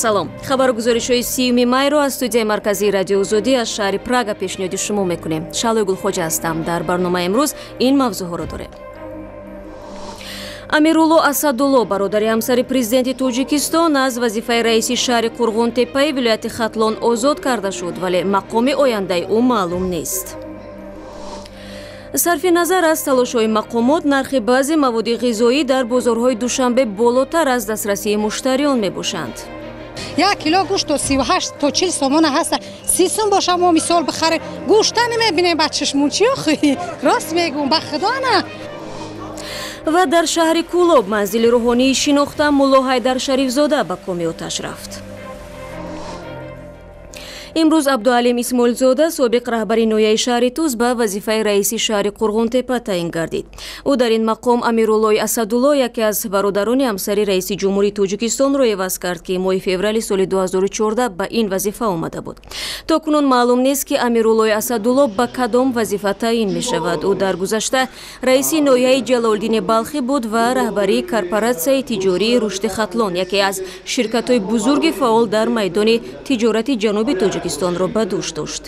салом. Хабаргузоришҳои 30 майро аз студияи марказии радио Озодӣ аз шаҳри Прага пешниҳоди шумо мекунем. Шалои Гулхоҷа ҳастам. Дар барномаи имрӯз ин мавзӯъҳоро дорем. Амирулло Асадулло, бародари ҳамсари президенти Тоҷикистон, аз вазифаи раиси шаҳри Қурғунтепаи вилояти Хатлон озод карда шуд, вале мақоми ояндаи ӯ маълум нест. сарфи назар аз талошҳои мақомот, нархи баъзе маводи ғизоӣ дар бозорҳои Душанбе болотар аз дастрасии муштариён мебошанд. 1 кило гӯшт то 38 то 40 сомона ҳаст. 30 сум боша мо мисол бихарем. Гӯшта намебинем ба чашмон чи охи. Рост мегӯм ба худо на. ва дар шаҳри Кӯлоб манзили рӯҳонии шинохта Мулло Ҳайдар Шарифзода ба коми оташ рафт. имрӯз Абдуалим Исмоилзода, собиқ раҳбари ноҳияи шаҳри Туз, ба вазифаи раиси шаҳри Қурғунтепа таъин гардид. ӯ дар ин мақом Амируллои Асадулло, яке аз бародарони ҳамсари раиси ҷумҳурии Тоҷикистонро еваз кард, ки моҳи феврали соли 2014 ба ин вазифа омада буд. То кунун маълум нест, ки Амируллои Асадулло ба кадом вазифа таъин мешавад. ӯ дар гузашта раиси ноҳияи Ҷалолиддини Балхӣ буд ва раҳбарии корпораtsияи тиҷории Рушди Хатлон, яке аз ширкатҳои бузурги фаъол дар майдони тиҷорати ҷануби Тоҷикистонро ба дӯш дошт.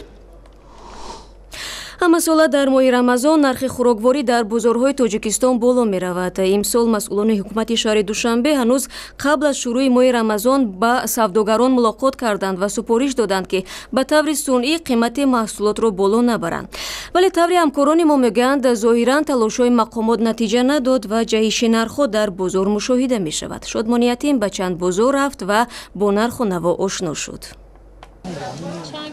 ҳамасола дар моҳи Рамазон нархи хӯрокворӣ дар бозорҳои Тоҷикистон боло меравад. имсол масъулони ҳукумати шаҳри Душанбе ҳанӯз қабл аз шурӯи моҳи Рамазон ба савдогарон мулоқот карданд ва супориш доданд, ки ба таври сунъӣ қимати маҳсулотро боло набаранд. вале таври ҳамкорони мо мегӯянд, зоҳиран талошҳои мақомот натиҷа надод ва ҷаҳиши нархҳо дар бозор мушоҳида мешавад. Шодмони Ятим ба чанд бозор рафт ва бо нарху наво ошно шуд.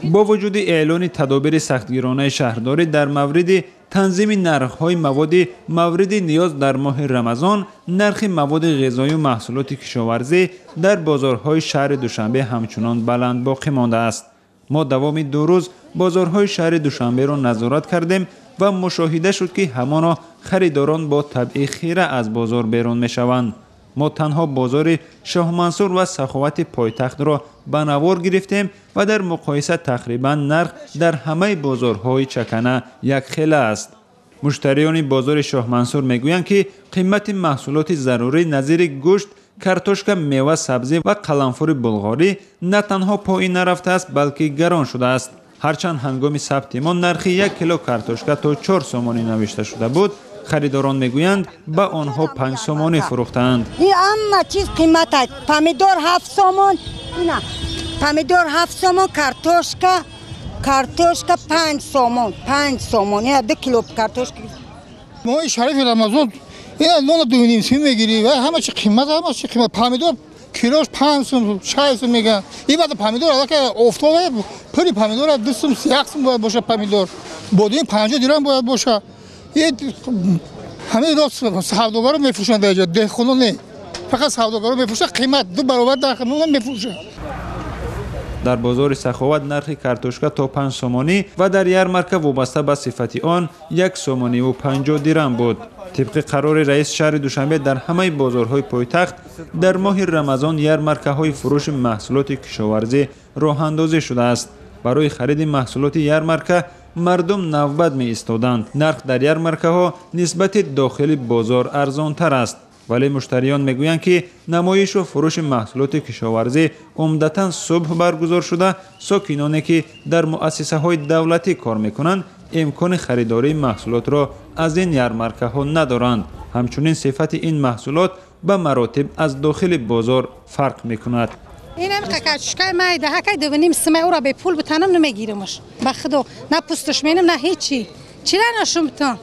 با وجود اعلان تدابیر سختگیرانه شهرداری در مورد تنظیم نرخ‌های مواد مورد نیاز در ماه رمضان، نرخ مواد غذایی و محصولات کشاورزی در بازارهای شهر دوشنبه همچنان بلند باقی مانده است. ما دوام 2 روز بازارهای شهر دوشنبه را نظارت کردیم و مشاهده شد که همان خریداران با طبع خیره از بازار بیرون می‌شوند. ما تنها بازار شاه منصور و سخاوت پایتخت را به نوار گرفتیم و در مقایسه تقریبا نرخ در همه بازارهای چکنه یک خیله است. مشتریان بازار شاه منصور میگویند که قیمت محصولات ضروری نظیر گوشت، کارتوشکا، میوه، سبزی و قلنفور بلغاری نه تنها پایین نرفته است بلکه گران شده است. هرچند هنگام ثبت ما نرخ 1 کیلو کارتوشکا تا 4 سومانی نوشته شده بود، خریداران میگویند با آنها 5 سومانی فروختند. این اما چیز قیمت است. پمیدور 7 سومون، اینا پمیدور 7 سومون، کارتوشکا 5 سومون، 5 سومون، یا 2 کیلو کارتوشکا. ما شریف رمضان اینا نون 2.5 سوم میگیری و همه چی قیمت، همه چی قیمت. پمیدور کیلوش 5 سوم، 6 سوم میگن. این بعد پمیدور اگه که افتاده پری پمیدور 2 سوم، 3 سوم باید باشه پمیدور. بودین 50 درهم باید باشه. همه راست سوداگرا میفروشن در اینجا، دهقانا نه، فقط سوداگرا میفروشن. قیمت 2 برابر دهقانا میفروشن. در بازار سخاوت نرخ کارتوشکا تا 5 سومانی و در یارمارکا وابسته به صفت آن 1 سومانی و 50 درهم بود. طبق قرار رئیس شهر دوشنبه در همه بازارهای پایتخت در ماه رمضان یارمارکاهای فروش محصولات کشاورزی راه اندازی شده است. برای خرید محصولات یارمارکا مردم نوبت می ایستادند. نرخ در یارمارکاها نسبت داخل بازار ارزان تر است، ولی مشتریان میگویند که نمایش و فروش محصولات کشاورزی عمدتاً صبح برگزار شده. ساکنانی که در مؤسسه های دولتی کار میکنند امکان خریداری محصولات را از این یارمارکاها ندارند. همچنین صفت این محصولات به مراتب از داخل بازار فرق میکند. این هم کارتوشکای مایده هکای 2.5 سوم او را به پول بتنم نمیگیرمش. به خدا نه پوستش مینم نه هیچی. چی نشم بتن؟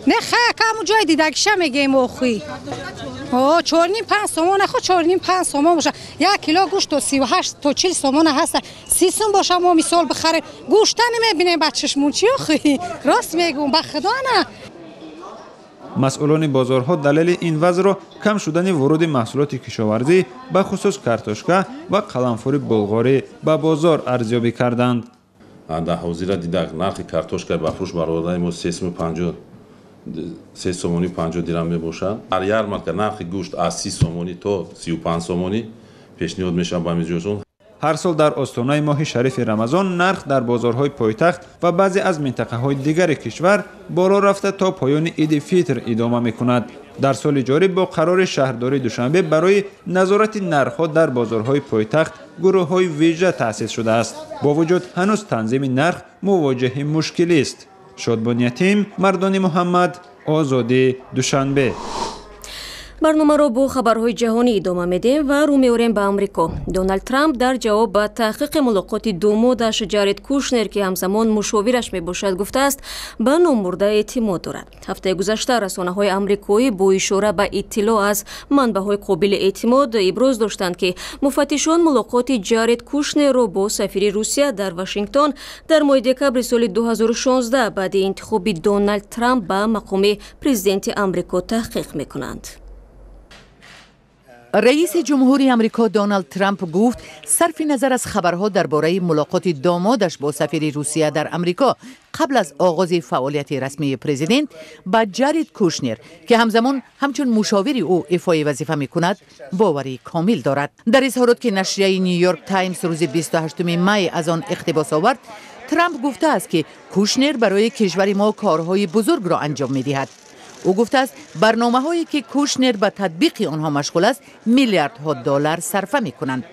نه خاکم جای دیدگیش میگیم اوخی. 4.5 سومون خود 4.5 سومون باشه. 1 کیلو گوشت تو 38 تا 40 سومون هست. 30 سوم باشه ما مثال بخره. گوشت نمیبینیم با چشمون چی اوخی. راست میگم به خدا نه. مسئولان بازارها دلیل این وضع را کم شدن ورود محصولات کشاورزی به خصوص کارتوشکا و قلنفور بلغاری به بازار ارزیابی کردند. در حوزه دیدک نرخ کارتوشکا به فروش برآورده ما 3 سومانی 50 درهم میباشد. در یارمارکا نرخ گوشت از 30 سومانی تا 35 سومانی پیشنهاد میشه به میجوشون. هر سال در آستانه ماه شریف رمضان نرخ در بازارهای پایتخت و بعضی از منطقه‌های دیگر کشور بالا رفته تا پایان عید فیتر ادامه می‌کند. در سال جاری با قرار شهرداری دوشنبه برای نظارت نرخ‌ها در بازارهای پایتخت گروه‌های ویژه تأسیس شده است. با وجود هنوز تنظیم نرخ مواجه مشکلی است. شادبان یتیم، مردان محمد، آزادی، دوشنبه. برنامه با خبرهای جهانی ادامه میدیم و رو می‌آوریم به آمریکا. دونالد ترامپ در جواب به تحقیق ملاقات دامادش جارد کوشنر که همزمان مشاورش میباشد گفته است به نامبرده اعتماد دارد. هفته گذشته رسانه‌های آمریکایی با اشاره به اطلاع از منبع‌های قابل اعتماد ابراز داشتند که مفتشان ملاقات جارد کوشنر را با سفیر روسیه در واشنگتن در ماه دکبر سال 2016 بعد انتخاب دونالد ترامپ به مقام پرزیدنت آمریکا تحقیق می‌کنند. رئیس جمهوری آمریکا دونالد ترامپ گفت صرف نظر از خبرها درباره ملاقات دامادش با سفیر روسیه در آمریکا قبل از آغاز فعالیت رسمی پرزیدنت با جارد کوشنر که همزمان همچون مشاور او ایفای وظیفه می‌کند باوری کامل دارد. در اظهارات که نشریه نیویورک تایمز روز 28 می از آن اقتباس آورد، ترامپ گفته است که کوشنر برای کشور ما کارهای بزرگ را انجام می‌دهد. او گفته است برنامه‌هایی که کوشنر به تطبیق آنها مشغول است میلیاردها دلار صرف می‌کنند.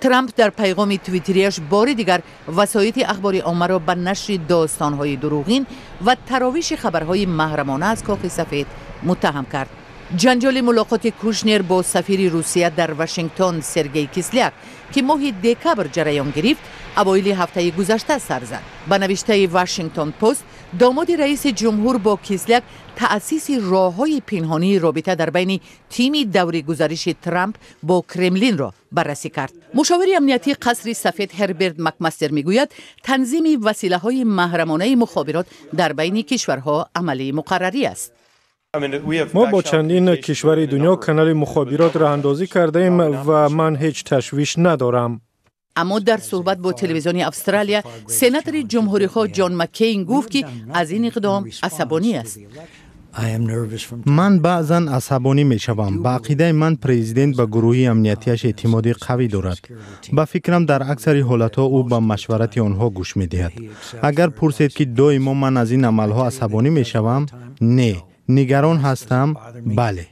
ترامپ در پیغام توییتریش بار دیگر وسایط اخبار عامه را به نشر داستان‌های دروغین و تراویش خبرهای محرمانه از کاخ سفید متهم کرد. جنجال ملاقات کوشنر با سفیر روسیه در واشنگتن سرگئی کیسلیاک که ماه دکبر جریان گرفت اوایل هفته گذشته سر زد. به نوشته واشنگتن پست، داماد رئیس جمهور با کیسلیاک تأسیس راه‌های پنهانی رابطه در بین تیم دوره گزارش ترامپ با کرملین را بررسی کرد. مشاور امنیتی قصر سفید هربرت مکمستر میگوید تنظیم وسیله‌های محرمانه مخابرات در بین کشورها عملی مقرری است. ما با چندین کشور دنیا کانال مخابرات را اندازی کرده ایم و من هیچ تشویش ندارم. اما در صحبت با تلویزیون استرالیا، سناتور جمهوری‌خواه جان مکین گفت که از این اقدام عصبانی است. من بعضاً عصبانی می شوم. با عقیده من پرزیدنت به گروهی امنیتیش اعتماد قوی دارد. با فکرم در اکثر حالتها او به مشورت آنها گوش می دهد. اگر پرسید که دائما من از این عملها عصبانی می شوم، نه. نگران هستم؟ بله.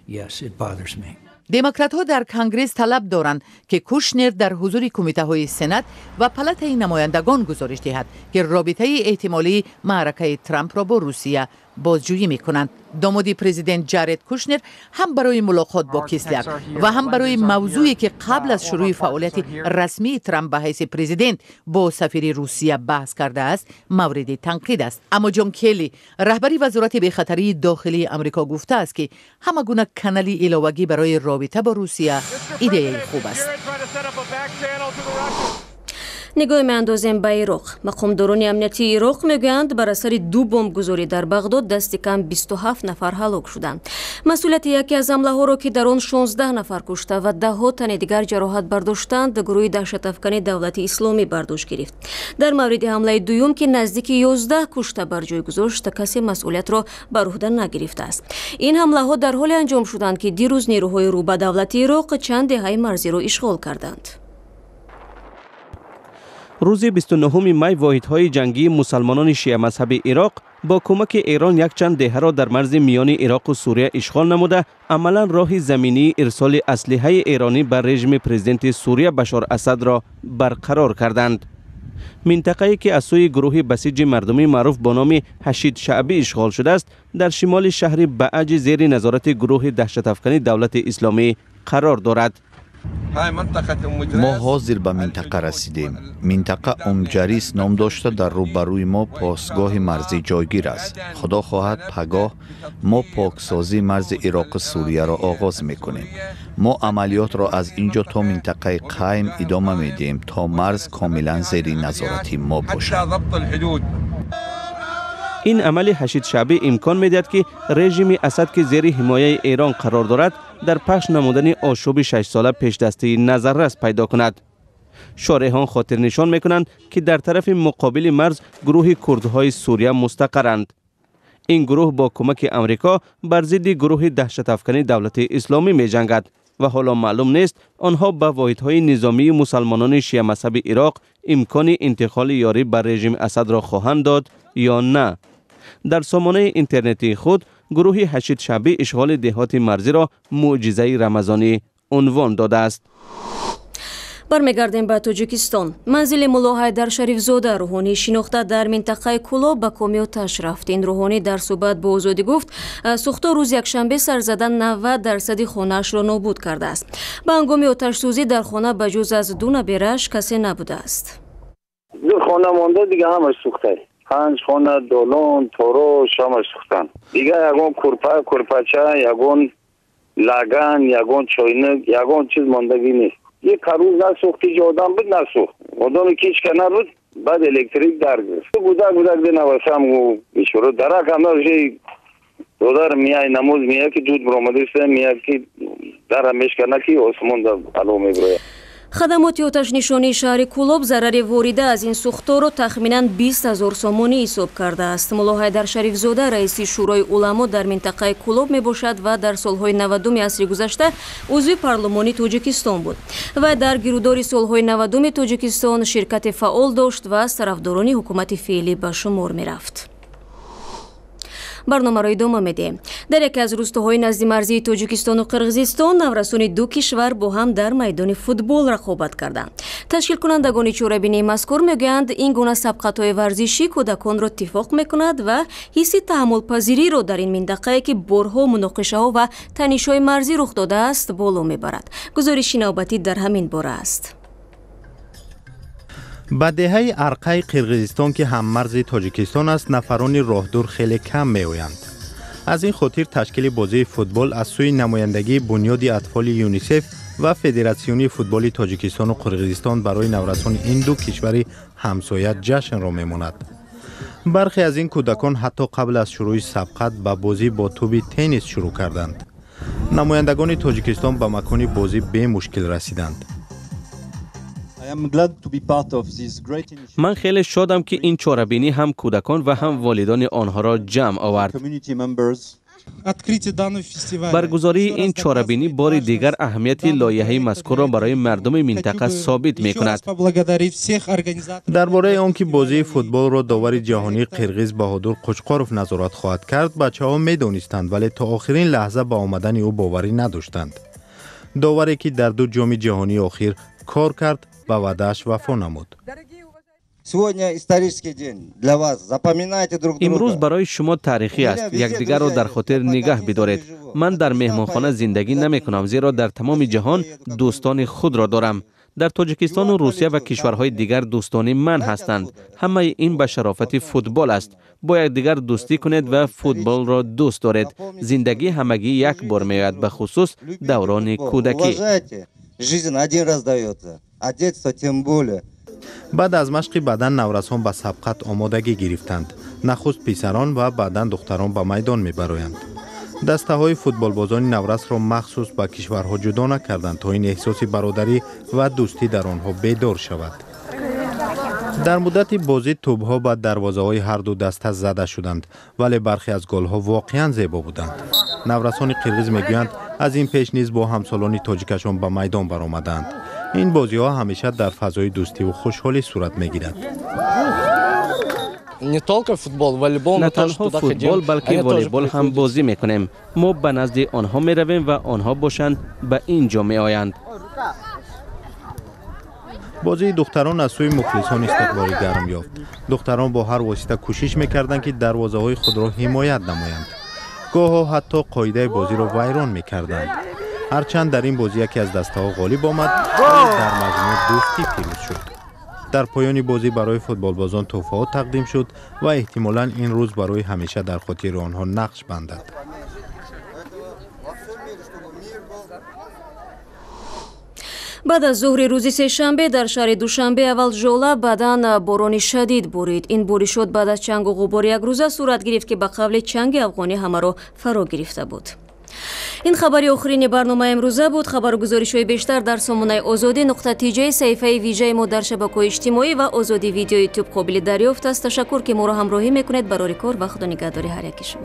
دموکرات ها در کنگره طلب دارند که کوشنر در حضور کمیته های سنات و پالاتای نمایندگان گزارش دهد که رابطه احتمالی معرکه ترامپ را با روسیه بازجویی میکنند. داماد پرزیدنت جارد کوشنر هم برای ملاقات با کیسلیاک و هم برای موضوعی که قبل از شروع فعالیت رسمی ترامپ به حیث پرزیدنت با سفیر روسیه بحث کرده است مورد تنقید است. اما جان کلی رهبری وزارت بی‌خطری داخلی آمریکا گفته است که همه گونه کانالی علاوه‌ای برای رابطه با روسیه ایده خوب است. نگاه می‌اندازیم به عراق. مقامداران امنیتی عراق میگویند بر اثر 2 بمبگذاری در بغداد دست کم 27 نفر هلاک شدند. مسئولیت یکی از حمله‌ها را که در آن 16 نفر کشته و ده‌ها تن دیگر جراحت برداشتند، گروه دهشت‌افکن دولت اسلامی برداشت گرفت. در مورد حمله دوم که نزدیک 11 کشته بر جای گذاشت، کسی مسئولیت را بر عهده نگرفته است. این حمله‌ها در حال انجام شدند که دیروز نیروهای رو به دولت عراق چند دهه مرزی را اشغال کردند. روز 29 می واحدهای جنگی مسلمانان شیعه مذهب عراق با کمک ایران یک چند دهه را در مرز میان عراق و سوریه اشغال نموده عملا راه زمینی ارسال اسلحه ایرانی بر رژیم پرزیدنت سوریه بشار اسد را برقرار کردند. منطقه‌ای که از سوی گروه بسیج مردمی معروف با نام حشید شعبی اشغال شده است، در شمال شهر بعج زیر نظارت گروه دهشت‌افکنی دولت اسلامی قرار دارد. ما حاضر به منطقه رسیدیم. منطقه امجریس نام داشته در روبروی ما پاسگاه مرزی جایگیر است. خدا خواهد پگاه ما پاکسازی مرز عراق و سوریه را آغاز میکنیم. ما عملیات را از اینجا تا منطقه قایم ادامه میدیم تا مرز کاملا زیر نظارت ما باشد. این عمل حشید شعبی امکان میدهد که رژیم اسد که زیر حمایه ایران قرار دارد در پخش نمودن آشوب 6 ساله پیش دستی نظررس پیدا کند. شارحان خاطر نشان میکنند که در طرف مقابل مرز گروه کردهای سوریه مستقرند. این گروه با کمک امریکا بر ضد گروه دهشت‌افکنی دولت اسلامی می جنگد. و حالا معلوم نیست آنها به واحدهای نظامی مسلمانان شیعه مذهب عراق امکان انتقال یاری بر رژیم اسد را خواهند داد یا نه. در سامانه اینترنتی خود گروه هشید شبی اشغال دهات مرزی را معجزه رمضانی عنوان داده است. برمیگردیم به تاجیکستان. منزل ملا حیدر شریفزاده روحانی شناخته در منطقه کلاب به کامیاتش رفت. این روحانی در صحبت با آزادی گفت سوخته روز یکشنبه سر زدن 90% خانه‌اش را نابود کرده است. به هنگام آتش سوزی در خانه به جز از 2 نبیرش کسی نبوده است. 2 خانه مانده دیگه همش سوخته. 5 خانه دالان تاراش همش سوختن. دیگه یگان کرپچه یگان لگن یگان چاینک یگان چیز ماندگی نیست. یک روز نسوختی که آدم بود نسوخت. آدمی که هیچ کنه بود بعد الکتریک در گرفت. بودک دی نوسم و میشورو درک همه جای دادر میای نماز میای که دود برامدیسته میای که در میشکنه که آسمان در علو میبره. خدمات آتش نشانی شهر کلاب ضرر وارده از این سوختار را تخمینا 20,000 سامانی حساب کرده است. ملا حیدر شریفزاده رئیس شورای علما در منطقه کلاب می باشد و در سالهای 90 عصر گذشته عضو پارلمانی تاجیکستان بود و در گیرودار سالهای 90 تاجیکستان شرکت فعال داشت و از طرفداران حکومت فعلی به شمار می رفت. برنامه را ادامه میدیم. در یکی از روستاهای نزد مرزی تاجیکستان و قرغیزستان نورسان 2 کشور با هم در میدان فوتبال رقابت کردند. تشکیل کنندگان چاره‌بینی مذکور میگویند این گونه سبقت‌های ورزشی کودکان را اتفاق میکند و حس تحمل پذیری را در این منطقه که بارها مناقشه‌ها و تنش‌های مرزی رخ داده است بالا میبرد. گزارش نوبتی در همین باره است. به دهه ارقای قرغیزستان که هم مرز تاجیکستان است نفران راهدور خیلی کم می آیند. از این خاطر تشکیل بازی فوتبال از سوی نمایندگی بنیاد اطفال یونیسف و فدراسیون فوتبال تاجیکستان و قرغیزستان برای نورسان این 2 کشور همسایه جشن را میماند. برخی از این کودکان حتی قبل از شروع سبقت به بازی با توپ تنیس شروع کردند. نمایندگان تاجیکستان به مکان بازی به مشکل رسیدند. من خیلی شادم که این چاره‌بینی هم کودکان و هم والدان آنها را جمع آورد. برگزاری این چاره‌بینی بار دیگر اهمیت لایحه مذکور را برای مردم منطقه ثابت می‌کند. درباره آنکه بازی فوتبال را داور جهانی قرغیز بهادر قوچقاروف نظارت خواهد کرد بچه‌ها می‌دانستند ولی تا آخرین لحظه به آمدن او باوری نداشتند. داوری که در 2 جام جهانی اخیر کار کرد به وعده‌اش وفا نمود. امروز برای شما تاریخی است. یکدیگر را در خاطر نگاه بدارید. من در مهمانخانه زندگی نمی کنم زیرا در تمام جهان دوستان خود را دارم. در تاجیکستان و روسیه و کشورهای دیگر دوستان من هستند. همه این به شرافت فوتبال است. با یکدیگر دوستی کنید و فوتبال را دوست دارید. زندگی همگی یک بار میآید، به خصوص دوران کودکی. بعد از مشق بدن نورسان به سبقت آمادگی گرفتند. نخست پسران و بعدا دختران به میدان میبرایند. دسته های فوتبال بازان نورس را مخصوص به کشورها جدا نکردند تا این احساس برادری و دوستی در آنها بیدار شود. در مدت بازی توپ‌ها به دروازه‌های هر 2 دسته زده شدند ولی برخی از گل‌ها واقعاً زیبا بودند. نورسان قرغیز میگویند از این پیش نیز با همسالان تاجیکشان به میدان برآمدند. این بازی‌ها همیشه در فضای دوستی و خوشحالی صورت می‌گیرد. نه تنها فوتبال بلکه والیبال هم بازی میکنیم. ما به نزد آنها میرویم و آنها باشند به اینجا میآیند. بازی دختران از سوی مخلصان استقبال گرم یافت. دختران با هر واسطه کوشش میکردند که دروازه‌های خود را حمایت نمایند. گاه‌ها حتی قاعده بازی را ویران میکردند. هرچند در این بازی یکی از دسته‌ها غالب آمد ولی در مجموع دوستی پیروز شد. در پایان بازی برای فوتبال بازان تحفه‌ها تقدیم شد و احتمالاً این روز برای همیشه در خاطر آنها نقش بندد. بعد از ظهر روز سه‌شنبه در شهر دوشنبه اول ژولا بعداً باران شدید بارید. این باری شد بعد از چنگ و غبار یک روزه صورت گرفت که به قبل چنگ افغانی همه را فرا گرفته بود. این خبری آخرین برنامه امروزه بود. خبر و گزارش‌های بیشتر در سامانه آزادی نقطه صفحه ویژه ما در شبکه‌های اجتماعی و آزادی ویدیو یوتیوب قابل دریافت است. تشکر که ما را همراهی میکنید. برای کار و خدا نگهداری هر یک شما.